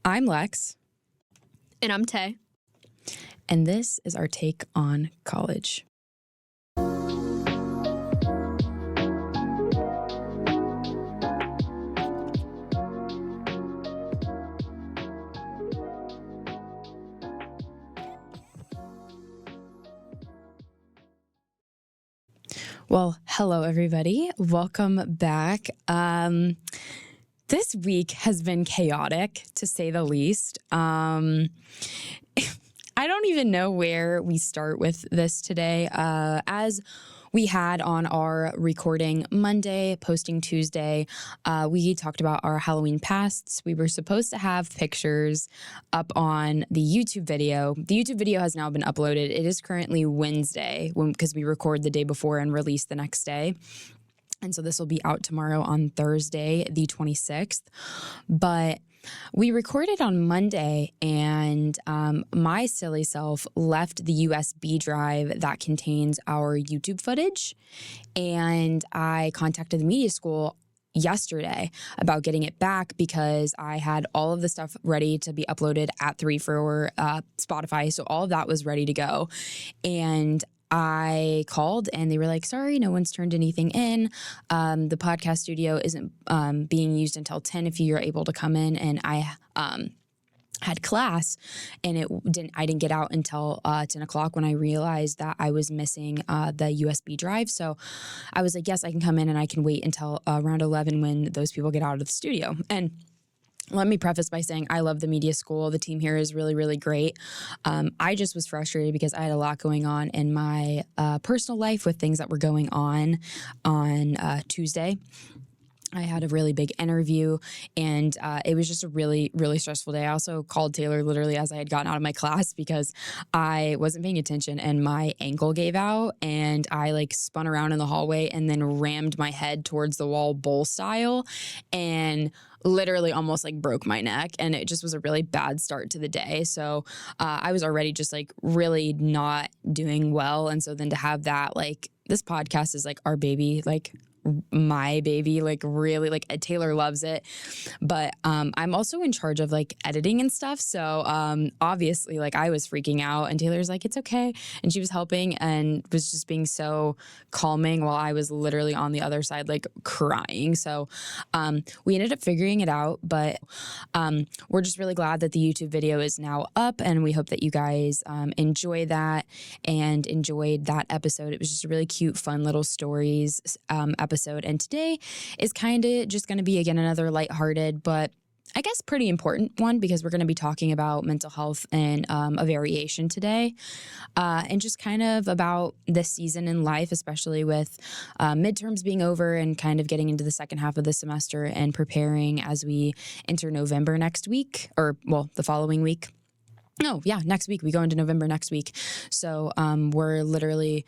I'm Lex. And I'm Tay. And this is our take on college. Well, hello, everybody. Welcome back. This week has been chaotic, to say the least. I don't even know where we start with this today. As we had on our recording Monday, posting Tuesday, we talked about our Halloween pasts. We were supposed to have pictures up on the YouTube video. The YouTube video has now been uploaded. It is currently Wednesday because we record the day before and release the next day. And so this will be out tomorrow on Thursday, the 26th. But we recorded on Monday, and my silly self left the USB drive that contains our YouTube footage. And I contacted the media school yesterday about getting it back because I had all of the stuff ready to be uploaded at 3 for Spotify. So all of that was ready to go. And I called and they were like, sorry, no one's turned anything in. The podcast studio isn't being used until 10 if you're able to come in. And I had class and I didn't get out until 10 o'clock when I realized that I was missing the USB drive. So I was like, yes, I can come in and I can wait until around 11 when those people get out of the studio. And let me preface by saying I love the media school. The team here is really, really great. I just was frustrated because I had a lot going on in my personal life with things that were going on Tuesday. I had a really big interview and it was just a really, really stressful day. I also called Taylor literally as I had gotten out of my class because I wasn't paying attention and my ankle gave out and I spun around in the hallway and then rammed my head towards the wall bowl style and literally almost broke my neck, and it just was a really bad start to the day. So I was already just really not doing well. And so then to have that, this podcast is our baby, my baby, really, Taylor loves it, but I'm also in charge of editing and stuff, so obviously I was freaking out and Taylor's like, it's okay, and she was helping and was just being so calming while I was literally on the other side crying. So we ended up figuring it out, but we're just really glad that the YouTube video is now up, and we hope that you guys enjoy that and enjoyed that episode. It was just a really cute, fun little stories episode. And today is kind of just going to be, again, another lighthearted, but I guess pretty important one, because we're going to be talking about mental health and a variation today, and just kind of about this season in life, especially with midterms being over and kind of getting into the second half of the semester and preparing as we enter November next week, or the following week. No, yeah, next week. We go into November next week. So we're literally,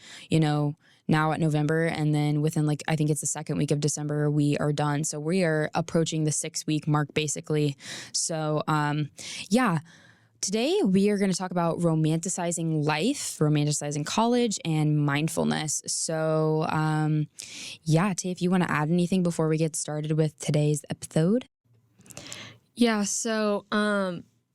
now at November, and then within I think it's the second week of December, we are done. So we are approaching the 6-week mark basically. So yeah, today we are going to talk about romanticizing life, romanticizing college, and mindfulness. So yeah, Tay, if you want to add anything before we get started with today's episode. Yeah, so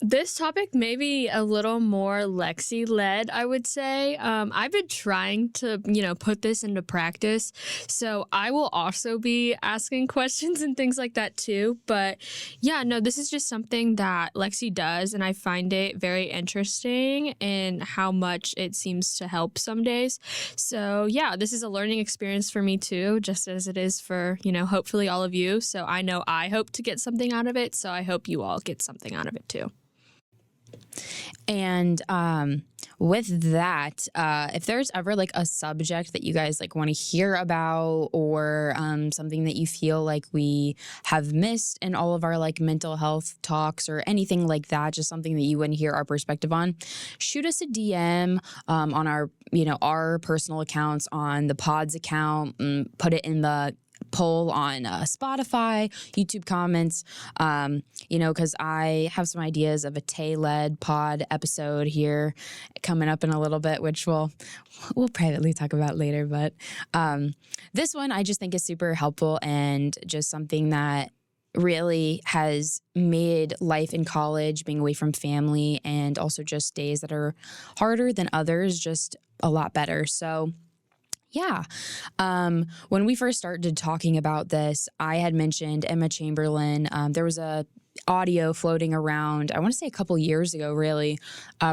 this topic may be a little more Lexi-led, I would say. I've been trying to, put this into practice. So I will also be asking questions and things like that too. But yeah, no, this is just something that Lexi does, and I find it very interesting in how much it seems to help some days. So yeah, this is a learning experience for me too, just as it is for, hopefully all of you. So I know I hope to get something out of it. So I hope you all get something out of it too. And with that, if there's ever a subject that you guys want to hear about, or something that you feel we have missed in all of our mental health talks, or anything like that, just something that you wouldn't hear our perspective on, shoot us a DM on our personal accounts, on the pod's account, put it in the poll on Spotify, YouTube comments, because I have some ideas of a Tay-led pod episode here coming up in a little bit, which we'll privately talk about later. But this one I just think is super helpful, and just something that really has made life in college, being away from family, and also just days that are harder than others, just a lot better. So yeah. When we first started talking about this, I had mentioned Emma Chamberlain. There was a audio floating around, I want to say a couple years ago, really,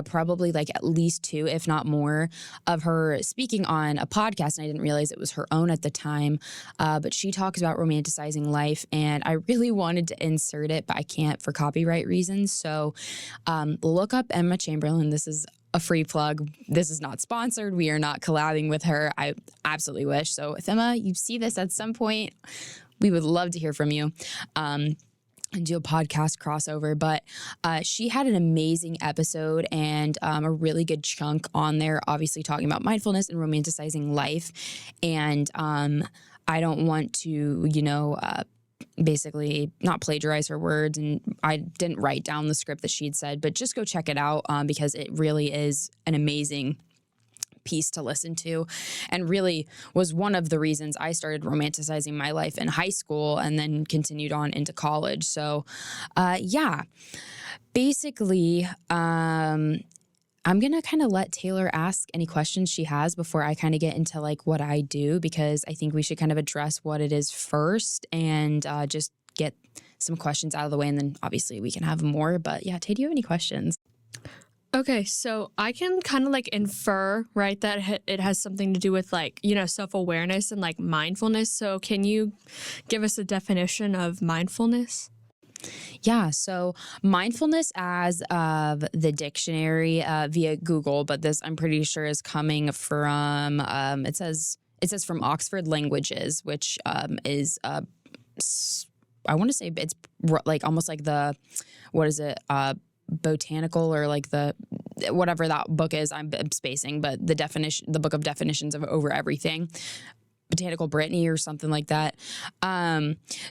probably like at least two, if not more, of her speaking on a podcast. And I didn't realize it was her own at the time. But she talks about romanticizing life. And I really wanted to insert it, but I can't for copyright reasons. So look up Emma Chamberlain. This is a free plug. This is not sponsored. We are not collabing with her. I absolutely wish. So if Emma, you see this at some point, we would love to hear from you. And do a podcast crossover. But she had an amazing episode and a really good chunk on there, obviously talking about mindfulness and romanticizing life. And I don't want to, basically not plagiarize her words, and I didn't write down the script that she'd said, but just go check it out because it really is an amazing piece to listen to, and really was one of the reasons I started romanticizing my life in high school and then continued on into college. So basically I'm going to kind of let Taylor ask any questions she has before I kind of get into like what I do, because I think we should kind of address what it is first and just get some questions out of the way. And then obviously we can have more. But yeah, Tay, do you have any questions? Okay, so I can kind of like infer, right, that it has something to do with like, self-awareness and like mindfulness. So can you give us a definition of mindfulness? Yeah, so mindfulness as of the dictionary via Google, but this I'm pretty sure is coming from it says from Oxford Languages, which is I want to say it's like almost like the botanical or like the whatever that book is. I'm spacing, but the book of definitions of over everything. Botanical Brittany or something like that.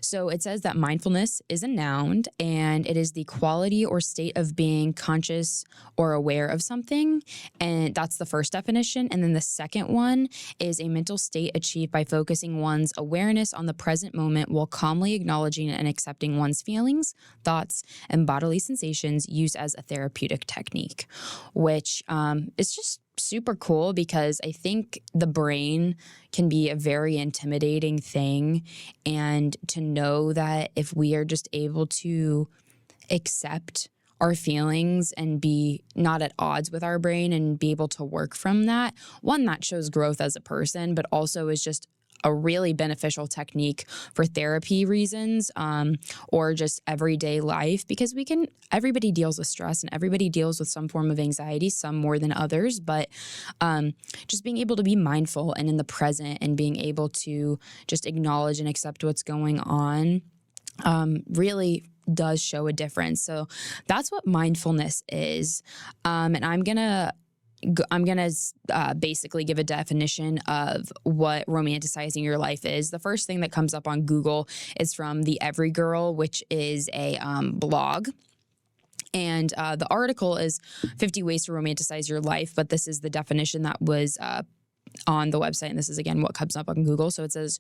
So it says that mindfulness is a noun, and it is the quality or state of being conscious or aware of something. And that's the first definition. And then the second one is a mental state achieved by focusing one's awareness on the present moment while calmly acknowledging and accepting one's feelings, thoughts, and bodily sensations, used as a therapeutic technique, which is just super cool because I think the brain can be a very intimidating thing. And to know that if we are just able to accept our feelings and be not at odds with our brain and be able to work from that, one, that shows growth as a person, but also is just a really beneficial technique for therapy reasons, or just everyday life, because everybody deals with stress and everybody deals with some form of anxiety, some more than others, but just being able to be mindful and in the present and being able to just acknowledge and accept what's going on really does show a difference. So that's what mindfulness is. And I'm going to basically give a definition of what romanticizing your life is. The first thing that comes up on Google is from the Every Girl, which is a blog. And the article is 50 Ways to Romanticize Your Life, but this is the definition that was on the website. And this is, again, what comes up on Google. So it says,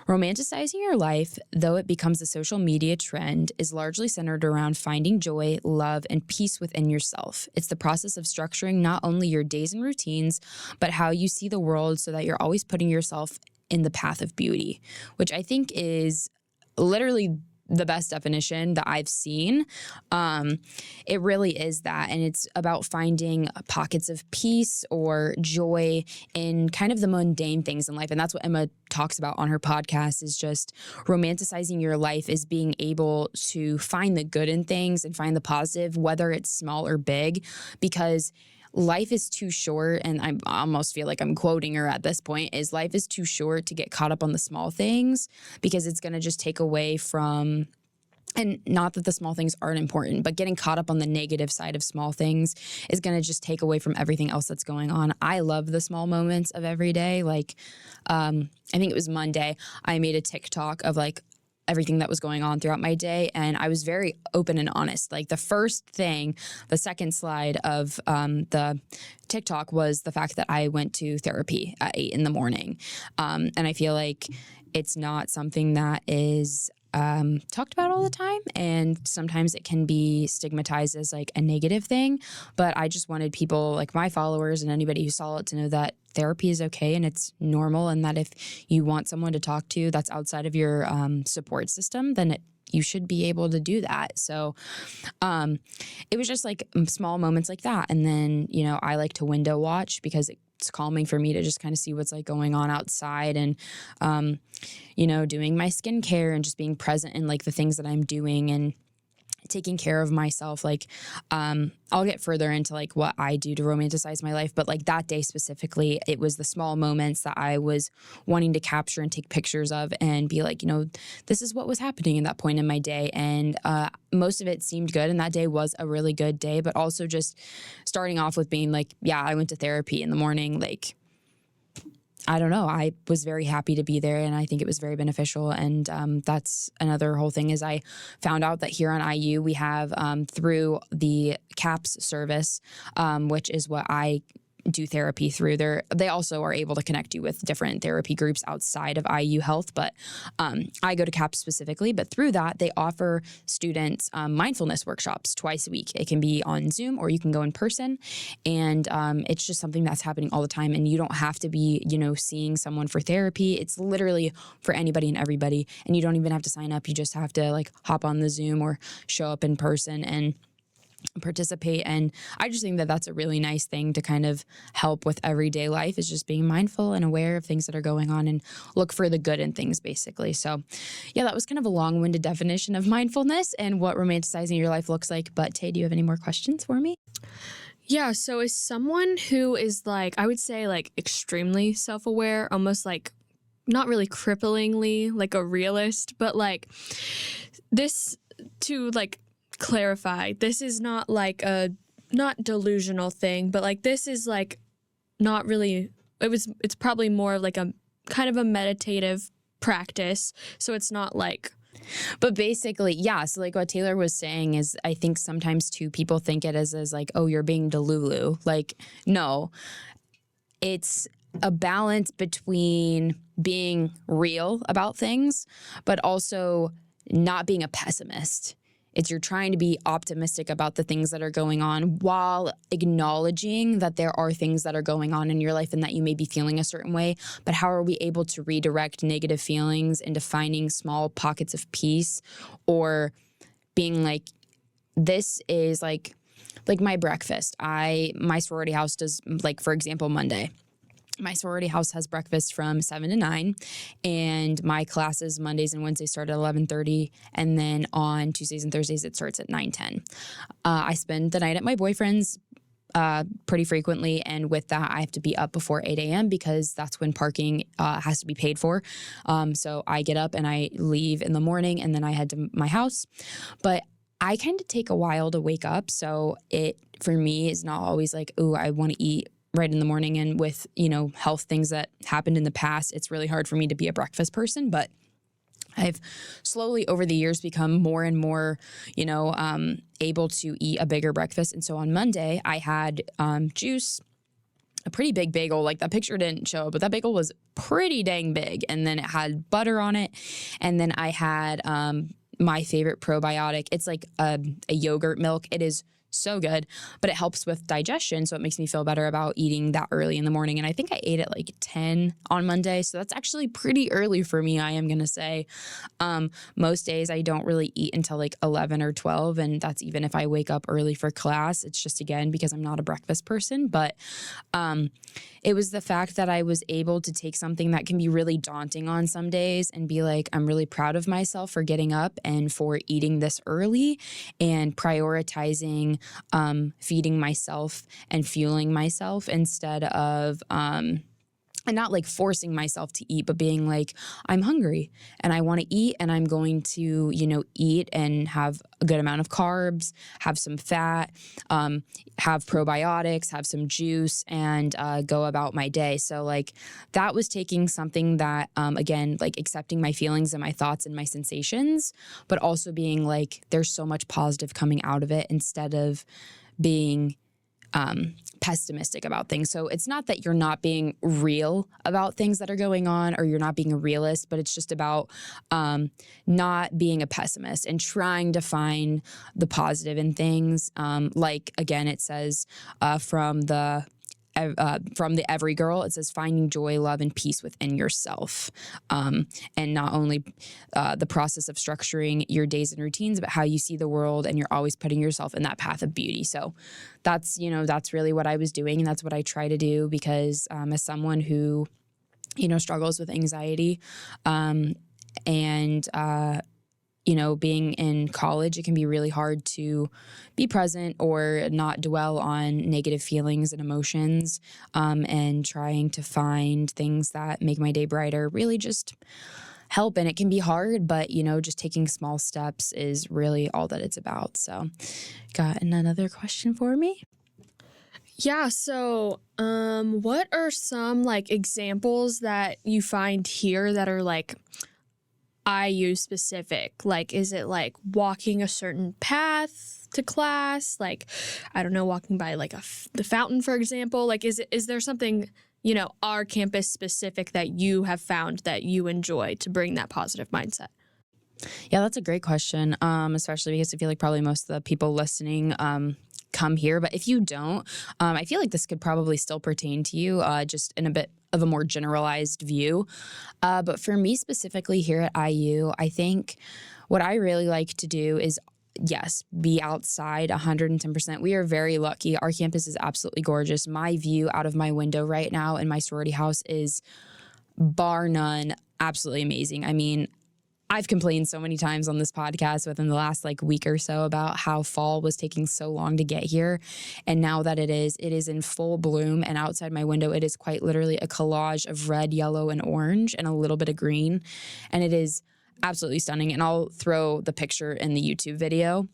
romanticizing your life, though it becomes a social media trend, is largely centered around finding joy, love, and peace within yourself. It's the process of structuring not only your days and routines, but how you see the world so that you're always putting yourself in the path of beauty, which I think is literally the best definition that I've seen. It really is that. And it's about finding pockets of peace or joy in kind of the mundane things in life. And that's what Emma talks about on her podcast, is just romanticizing your life is being able to find the good in things and find the positive, whether it's small or big, because life is too short, and I almost feel like I'm quoting her at this point, is life is too short to get caught up on the small things, because it's going to just take away from, and not that the small things aren't important, but getting caught up on the negative side of small things is going to just take away from everything else that's going on. I love the small moments of every day. Like, I think it was Monday, I made a TikTok of like everything that was going on throughout my day. And I was very open and honest. Like the second slide of the TikTok was the fact that I went to therapy at 8 a.m. And I feel like it's not something that is talked about all the time, and sometimes it can be stigmatized as like a negative thing. But I just wanted people like my followers and anybody who saw it to know that therapy is okay and it's normal, and that if you want someone to talk to that's outside of your support system, then you should be able to do that. So it was just like small moments like that. And then, you know, I like to window watch because it's calming for me to just kind of see what's like going on outside, and you know, doing my skincare and just being present in like the things that I'm doing and taking care of myself. Like I'll get further into like what I do to romanticize my life, but like that day specifically, it was the small moments that I was wanting to capture and take pictures of and be like, you know, this is what was happening in that point in my day. And most of it seemed good, and that day was a really good day. But also just starting off with being like, yeah, I went to therapy in the morning. Like, I don't know. I was very happy to be there, and I think it was very beneficial. And that's another whole thing is I found out that here on IU we have through the CAPS service, which is what I do therapy through. They also are able to connect you with different therapy groups outside of IU Health, but I go to CAPS specifically. But through that, they offer students mindfulness workshops twice a week. It can be on Zoom or you can go in person, and it's just something that's happening all the time. And you don't have to be, you know, seeing someone for therapy. It's literally for anybody and everybody, and you don't even have to sign up. You just have to like hop on the Zoom or show up in person and participate. And I just think that that's a really nice thing to kind of help with everyday life, is just being mindful and aware of things that are going on and look for the good in things, basically. So yeah, that was kind of a long-winded definition of mindfulness and what romanticizing your life looks like. But Tay, do you have any more questions for me? Yeah, so as someone who is like, I would say like extremely self-aware, almost like not really cripplingly like a realist, but like this to like clarify, this is not like a not delusional thing, but like this is like not really, it's probably more like a kind of a meditative practice, so it's not like. But basically, yeah, so like what Taylor was saying is, I think sometimes too people think it as like, oh, you're being delulu. Like, no, it's a balance between being real about things but also not being a pessimist. It's you're trying to be optimistic about the things that are going on while acknowledging that there are things that are going on in your life and that you may be feeling a certain way. But how are we able to redirect negative feelings into finding small pockets of peace, or being like, this is like my breakfast. My sorority house does, like, for example, Monday. My sorority house has breakfast from 7 to 9, and my classes Mondays and Wednesdays start at 11:30, and then on Tuesdays and Thursdays it starts at 9:10. I spend the night at my boyfriend's pretty frequently, and with that I have to be up before 8 a.m. because that's when parking has to be paid for. So I get up and I leave in the morning, and then I head to my house. But I kind of take a while to wake up, so it for me is not always like, oh, I want to eat right in the morning. And with, you know, health things that happened in the past, it's really hard for me to be a breakfast person. But I've slowly over the years become more and more, you know, able to eat a bigger breakfast. And so on Monday I had juice, a pretty big bagel. Like, that picture didn't show, but that bagel was pretty dang big. And then it had butter on it. And then I had my favorite probiotic. It's like a yogurt milk. It is so good, but it helps with digestion, so it makes me feel better about eating that early in the morning. And I think I ate at like 10 on Monday, so that's actually pretty early for me, I am gonna say. Most days I don't really eat until like 11 or 12, and that's even if I wake up early for class. It's just, again, because I'm not a breakfast person. But it was the fact that I was able to take something that can be really daunting on some days and be like, I'm really proud of myself for getting up and for eating this early and prioritizing feeding myself and fueling myself instead of and not like forcing myself to eat, but being like, I'm hungry and I want to eat, and I'm going to, you know, eat and have a good amount of carbs, have some fat, have probiotics, have some juice, and go about my day. So like that was taking something that, again, like accepting my feelings and my thoughts and my sensations, but also being like, there's so much positive coming out of it, instead of being pessimistic about things. So it's not that you're not being real about things that are going on or you're not being a realist, but it's just about not being a pessimist and trying to find the positive in things. Like, again, it says from the Every Girl, it says finding joy, love, and peace within yourself. And not only the process of structuring your days and routines, but how you see the world, and you're always putting yourself in that path of beauty. So that's really what I was doing, and that's what I try to do, because as someone who, struggles with anxiety, and being in college, it can be really hard to be present or not dwell on negative feelings and emotions, and trying to find things that make my day brighter really just help. And it can be hard, but, just taking small steps is really all that it's about. So, got another question for me? Yeah, so what are some examples that you find here that are IU specific? Is it walking a certain path to class? I don't know, walking by the fountain, for example? Is there something, our campus specific that you have found that you enjoy to bring that positive mindset? Yeah, that's a great question, especially because I feel like probably most of the people listening come here. But if you don't, I feel like this could probably still pertain to you, just in a bit of a more generalized view. But for me specifically here at IU, I think what I really like to do is, yes, be outside 110%. We are very lucky. Our campus is absolutely gorgeous. My view out of my window right now in my sorority house is bar none absolutely amazing. I mean, I've complained so many times on this podcast within the last week or so about how fall was taking so long to get here. And now that it is in full bloom. And outside my window, it is quite literally a collage of red, yellow, and orange and a little bit of green. And it is absolutely stunning. And I'll throw the picture in the YouTube video.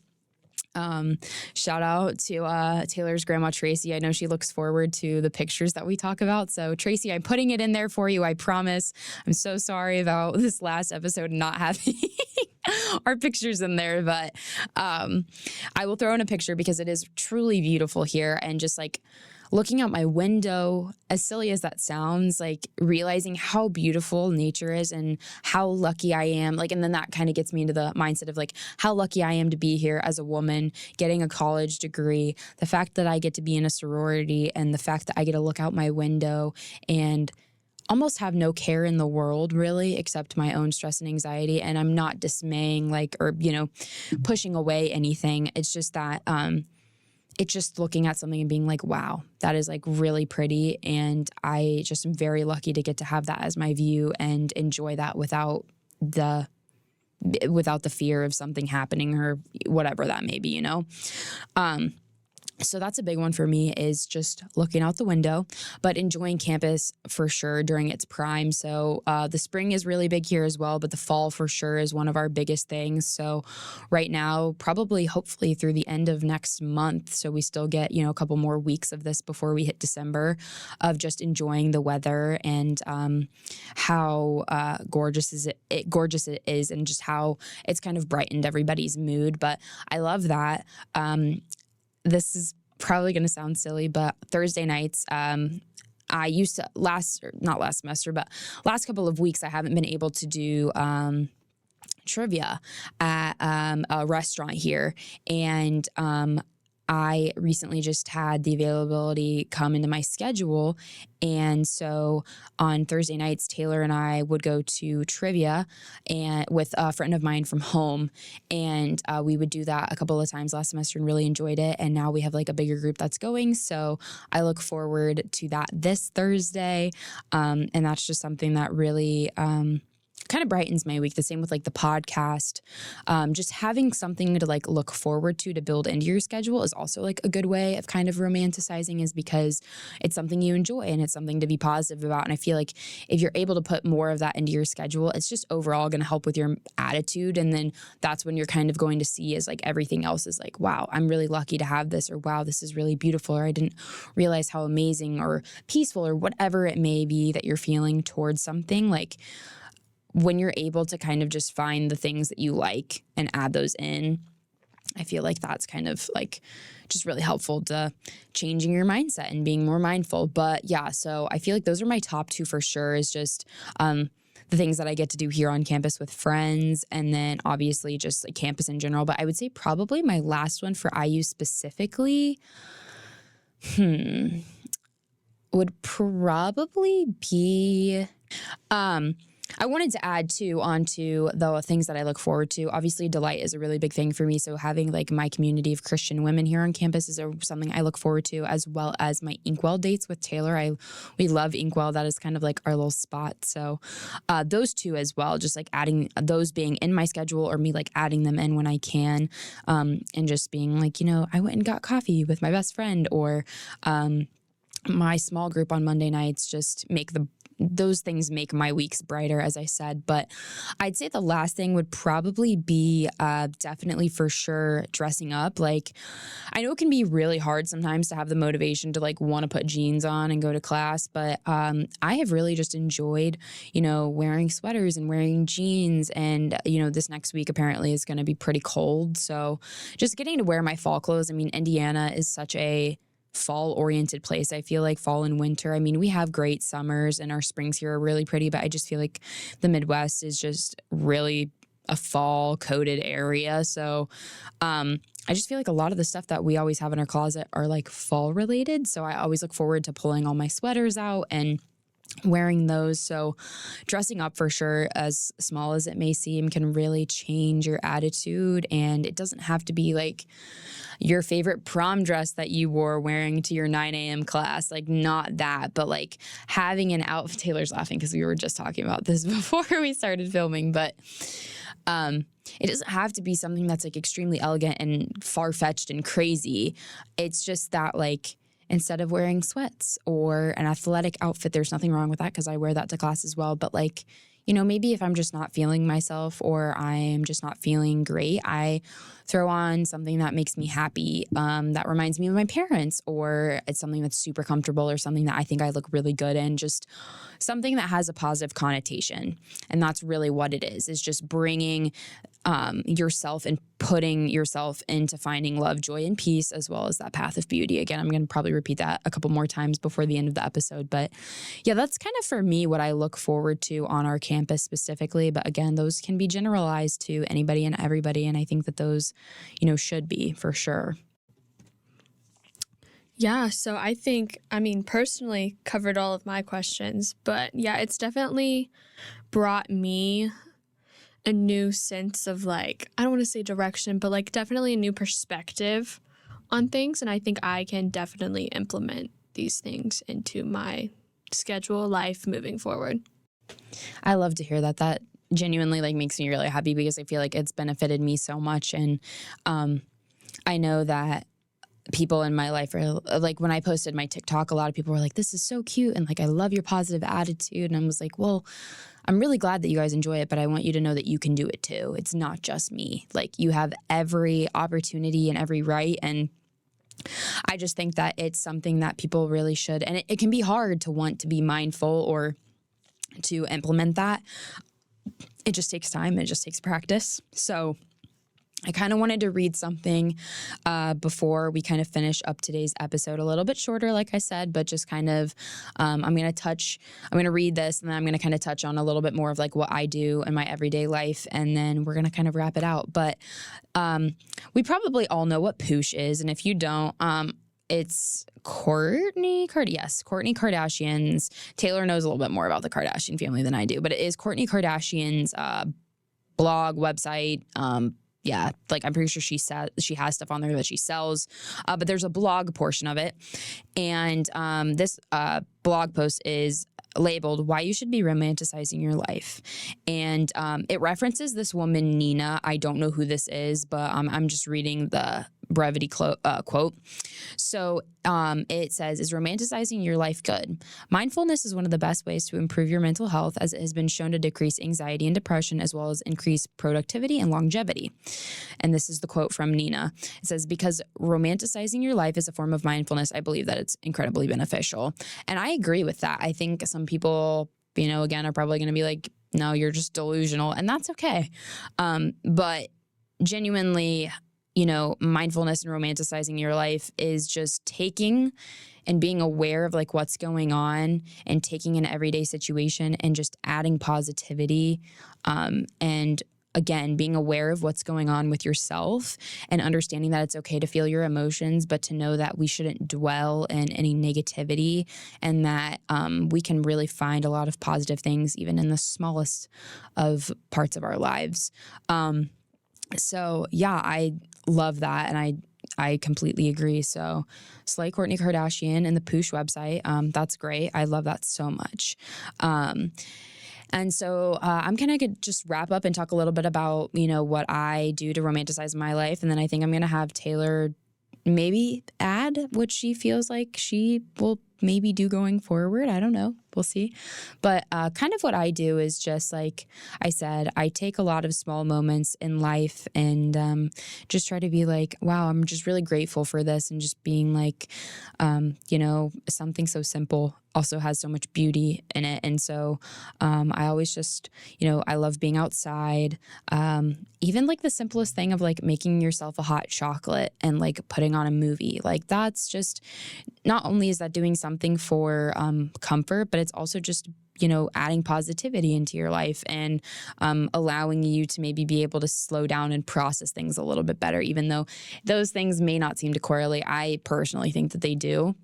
Shout out to Taylor's grandma, Tracy. I know she looks forward to the pictures that we talk about. So Tracy, I'm putting it in there for you. I promise. I'm so sorry about this last episode not having our pictures in there, but I will throw in a picture because it is truly beautiful here. And just looking out my window, as silly as that sounds, realizing how beautiful nature is and how lucky I am. And then that kind of gets me into the mindset of how lucky I am to be here as a woman, getting a college degree, the fact that I get to be in a sorority, and the fact that I get to look out my window and almost have no care in the world really, except my own stress and anxiety. And I'm not dismaying or pushing away anything. It's just that, it's just looking at something and being wow, that is really pretty. And I just am very lucky to get to have that as my view and enjoy that without the fear of something happening or whatever that may be, So that's a big one for me, is just looking out the window, but enjoying campus for sure during its prime. So the spring is really big here as well, but the fall for sure is one of our biggest things. So right now, probably hopefully through the end of next month, so we still get, a couple more weeks of this before we hit December, of just enjoying the weather and how gorgeous it is, and just how it's kind of brightened everybody's mood. But I love that. This is probably going to sound silly, but Thursday nights, I used to not last semester, but last couple of weeks, I haven't been able to do trivia at a restaurant here. And I recently just had the availability come into my schedule. And so on Thursday nights, Taylor and I would go to trivia and with a friend of mine from home. And we would do that a couple of times last semester and really enjoyed it. And now we have a bigger group that's going. So I look forward to that this Thursday. And that's just something that really kind of brightens my week. The same with the podcast. Just having something to look forward to build into your schedule is also a good way of kind of romanticizing, is because it's something you enjoy and it's something to be positive about. And I feel like if you're able to put more of that into your schedule, it's just overall going to help with your attitude. And then that's when you're kind of going to see is everything else is wow, I'm really lucky to have this, or wow, this is really beautiful, or I didn't realize how amazing or peaceful or whatever it may be that you're feeling towards something. When you're able to kind of just find the things that you like and add those in, I feel like that's kind of like just really helpful to changing your mindset and being more mindful. But yeah, so I feel like those are my top two for sure, is just the things that I get to do here on campus with friends, and then obviously just like campus in general. But I would say probably my last one for IU specifically would probably be I wanted to add too onto the things that I look forward to. Obviously, Delight is a really big thing for me. So having like my community of Christian women here on campus is something I look forward to, as well as my Inkwell dates with Taylor. We love Inkwell. That is kind of like our little spot. So those two as well, just like adding those being in my schedule, or me like adding them in when I can, and just being like, I went and got coffee with my best friend, or my small group on Monday nights, just those things make my weeks brighter, as I said. But I'd say the last thing would probably be definitely for sure dressing up. Like, I know it can be really hard sometimes to have the motivation to like want to put jeans on and go to class, but I have really just enjoyed, wearing sweaters and wearing jeans. And, this next week apparently is going to be pretty cold. So just getting to wear my fall clothes. I mean, Indiana is such a fall-oriented place. I feel like fall and winter. I mean, we have great summers and our springs here are really pretty, but I just feel like the Midwest is just really a fall-coded area. So I just feel like a lot of the stuff that we always have in our closet are like fall-related. So I always look forward to pulling all my sweaters out and wearing those. So dressing up for sure, as small as it may seem, can really change your attitude. And it doesn't have to be like your favorite prom dress that you wore wearing to your 9 a.m. class, like not that, but like having an outfit. Taylor's laughing because we were just talking about this before we started filming, but it doesn't have to be something that's like extremely elegant and far-fetched and crazy. It's just that like, instead of wearing sweats or an athletic outfit, there's nothing wrong with that because I wear that to class as well. But like, maybe if I'm just not feeling myself or I'm just not feeling great, I throw on something that makes me happy, that reminds me of my parents, or it's something that's super comfortable or something that I think I look really good in, just something that has a positive connotation. And that's really what it is just bringing yourself and putting yourself into finding love, joy, and peace, as well as that path of beauty. Again, I'm going to probably repeat that a couple more times before the end of the episode. But yeah, that's kind of for me what I look forward to on our campus specifically. But again, those can be generalized to anybody and everybody. And I think that those, should be for sure. Yeah, so personally covered all of my questions, but yeah, it's definitely brought me a new sense of like, I don't want to say direction, but like definitely a new perspective on things. And I think I can definitely implement these things into my schedule, life moving forward. I love to hear that. That genuinely like makes me really happy because I feel like it's benefited me so much. And I know that people in my life are like, when I posted my TikTok, a lot of people were like, this is so cute. And like, I love your positive attitude. And I was like, well, I'm really glad that you guys enjoy it, but I want you to know that you can do it too. It's not just me. Like, you have every opportunity and every right. And I just think that it's something that people really should. And it can be hard to want to be mindful or to implement that. It just takes time. It just takes practice. So I kind of wanted to read something before we kind of finish up today's episode. A little bit shorter, like I said, but just kind of, I'm going to read this, and then I'm going to kind of touch on a little bit more of like what I do in my everyday life. And then we're going to kind of wrap it out. But we probably all know what poosh is. And if you don't, it's Kourtney Kardashian's. Taylor knows a little bit more about the Kardashian family than I do, but it is Kourtney Kardashian's blog, website. Yeah, like I'm pretty sure she has stuff on there that she sells, but there's a blog portion of it. And this blog post is labeled "Why You Should Be Romanticizing Your Life." And it references this woman, Nina. I don't know who this is, but I'm just reading the brevity quote. So it says, "Is romanticizing your life good? Mindfulness is one of the best ways to improve your mental health, as it has been shown to decrease anxiety and depression, as well as increase productivity and longevity." And this is the quote from Nina. It says, "Because romanticizing your life is a form of mindfulness, I believe that it's incredibly beneficial." And I agree with that. I think some people, again, are probably going to be like, no, you're just delusional. And that's okay. But genuinely, mindfulness and romanticizing your life is just taking and being aware of like what's going on and taking an everyday situation and just adding positivity. And again, being aware of what's going on with yourself and understanding that it's okay to feel your emotions, but to know that we shouldn't dwell in any negativity, and that we can really find a lot of positive things even in the smallest of parts of our lives. So yeah, I love that. And I completely agree. So Slay Kourtney Kardashian and the Poosh website. That's great. I love that so much. And so I'm going to just wrap up and talk a little bit about, what I do to romanticize my life. And then I think I'm going to have Taylor maybe add what she feels like she will maybe do going forward. I don't know. We'll see. But kind of what I do is just like I said, I take a lot of small moments in life and just try to be like, wow, I'm just really grateful for this. And just being like, something so simple also has so much beauty in it. And so I always just, I love being outside. Even like the simplest thing of like making yourself a hot chocolate and like putting on a movie. Like that's just, not only is that doing something for comfort, but it's also just, adding positivity into your life and allowing you to maybe be able to slow down and process things a little bit better, even though those things may not seem to correlate. I personally think that they do.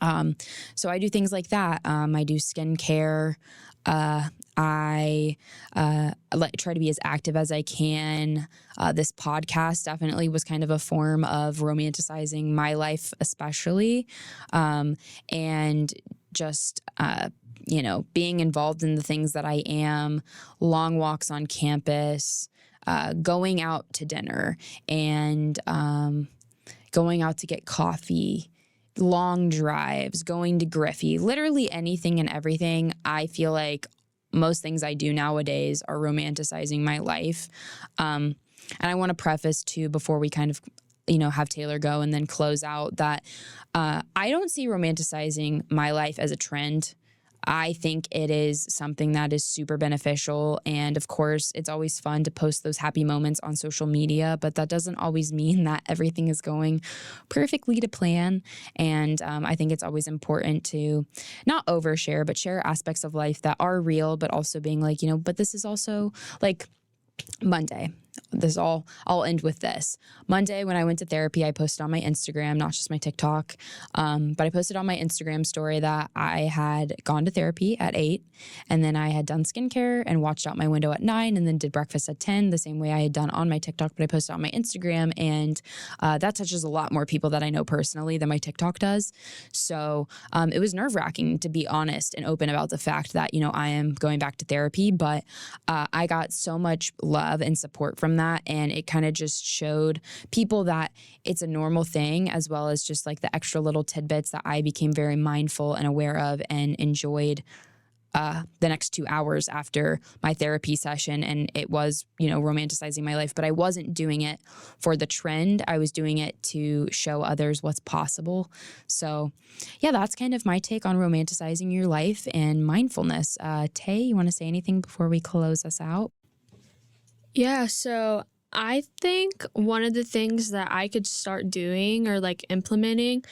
So I do things like that. I do skincare. I try to be as active as I can. This podcast definitely was kind of a form of romanticizing my life, especially, and just being involved in the things that I am, long walks on campus, going out to dinner, and going out to get coffee, long drives, going to Griffey, literally anything and everything. I feel like most things I do nowadays are romanticizing my life. And I want to preface too, before we kind of, have Taylor go and then close out, that I don't see romanticizing my life as a trend. I think it is something that is super beneficial. And of course, it's always fun to post those happy moments on social media, but that doesn't always mean that everything is going perfectly to plan. And I think it's always important to not overshare, but share aspects of life that are real, but also being like, but this is also like Monday. I'll end with this. Monday, when I went to therapy, I posted on my Instagram, not just my TikTok, but I posted on my Instagram story that I had gone to therapy at 8, and then I had done skincare and watched out my window at 9, and then did breakfast at 10, the same way I had done on my TikTok, but I posted on my Instagram, and that touches a lot more people that I know personally than my TikTok does. So it was nerve-wracking, to be honest and open about the fact that, I am going back to therapy, but I got so much love and support from that, and it kind of just showed people that it's a normal thing, as well as just like the extra little tidbits that I became very mindful and aware of and enjoyed the next 2 hours after my therapy session. And it was, romanticizing my life, but I wasn't doing it for the trend. I was doing it to show others what's possible. So yeah, that's kind of my take on romanticizing your life and mindfulness. Tay, you want to say anything before we close us out? Yeah, so I think one of the things that I could start doing or like implementing,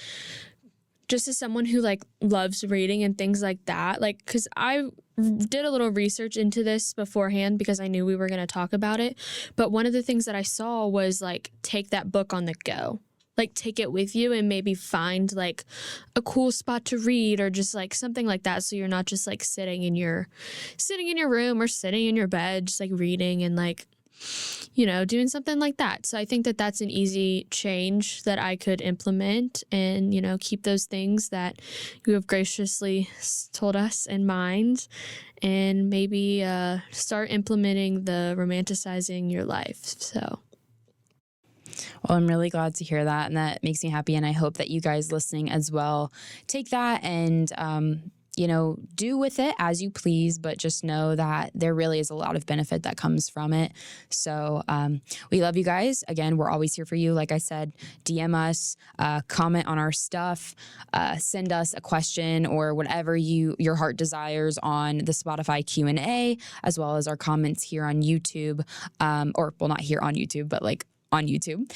just as someone who like loves reading and things like that, like, because I did a little research into this beforehand because I knew we were going to talk about it. But one of the things that I saw was like, take that book on the go. Like, take it with you and maybe find like a cool spot to read or just like something like that. So you're not just like sitting in your room or sitting in your bed, just like reading and like, doing something like that. So I think that that's an easy change that I could implement and, keep those things that you have graciously told us in mind, and maybe start implementing the romanticizing your life. So. Well, I'm really glad to hear that, and that makes me happy. And I hope that you guys listening as well take that and, do with it as you please, but just know that there really is a lot of benefit that comes from it. So we love you guys. Again, we're always here for you. Like I said, DM us, comment on our stuff, send us a question or whatever your heart desires on the Spotify Q&A, as well as our comments here on YouTube, or well, not here on YouTube, but like on YouTube.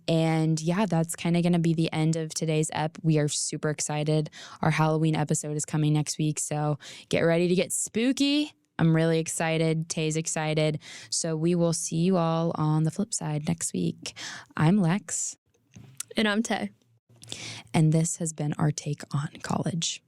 And yeah, that's kind of going to be the end of today's ep. We are super excited. Our Halloween episode is coming next week, so get ready to get spooky. I'm really excited. Tay's excited. So we will see you all on the flip side next week. I'm Lex. And I'm Tay. And this has been our take on college.